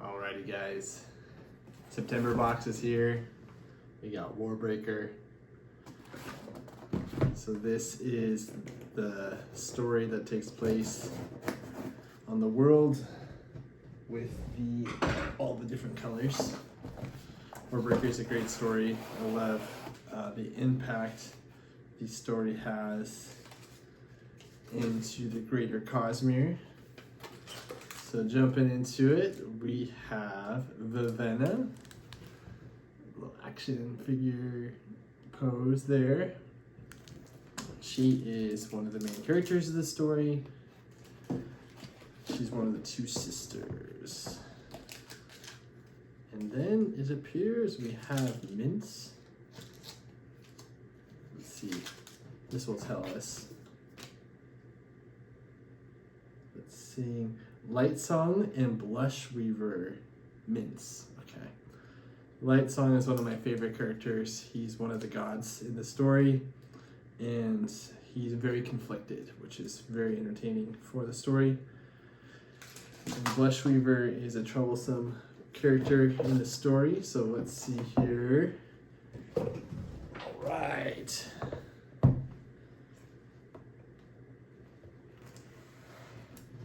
Alrighty guys, September box is here. We got Warbreaker. So this is the story that takes place on the world with all the different colors. Warbreaker is a great story. I love the impact the story has into the greater Cosmere. So jumping into it, we have Vivenna, little action figure pose there. She is one of the main characters of the story. She's one of the two sisters. And then it appears we have Mince. Let's see, this will tell us. Let's see. Light Song and Blush Weaver Mince. Okay. Light Song is one of my favorite characters. He's one of the gods in the story, and he's very conflicted, which is very entertaining for the story. And Blush Weaver is a troublesome character in the story, so let's see here. All right.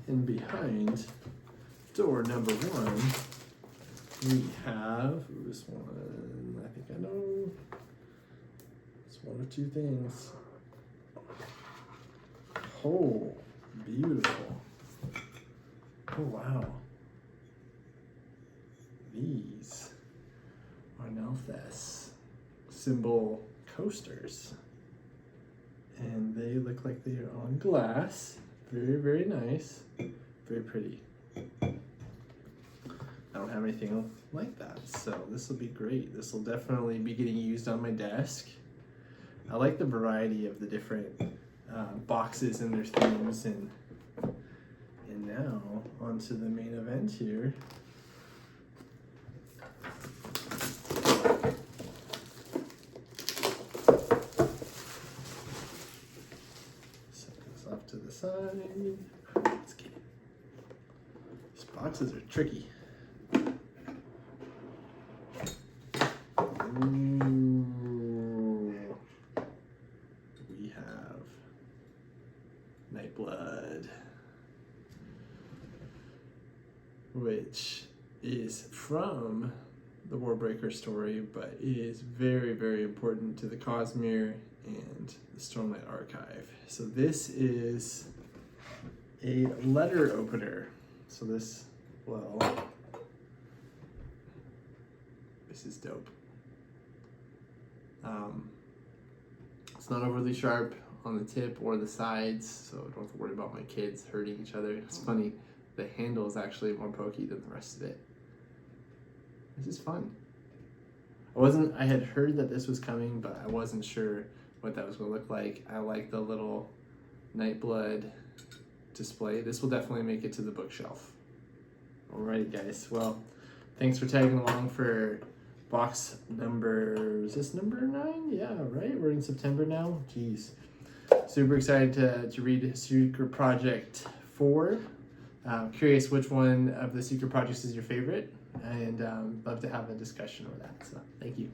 And behind door number 1, we have this one. I think I know. It's one of two things. Oh, beautiful. Oh, wow. These are Nelthas symbol coasters. And they look like they are on glass. Very, very nice. Very pretty. I don't have anything like that, so this will be great. This will definitely be getting used on my desk. I like the variety of the different boxes and their themes. And now onto the main event here. Off to the side. Let's get it. These boxes are tricky. Ooh. We have Nightblood, which is from the Warbreaker story, but is very, very important to the Cosmere and the Stormlight Archive. So this is a letter opener. So this is dope. It's not overly sharp on the tip or the sides, so I don't have to worry about my kids hurting each other. It's funny, the handle is actually more pokey than the rest of it. This is fun. I had heard that this was coming, but I wasn't sure what that was going to look like. I like the little Nightblood display. This will definitely make it to the bookshelf. Alright guys, well, thanks for tagging along for box number, is this number 9? Yeah, right? We're in September now. Jeez. Super excited to read Secret Project 4. Curious which one of the Secret Projects is your favorite, and love to have a discussion over that. So thank you.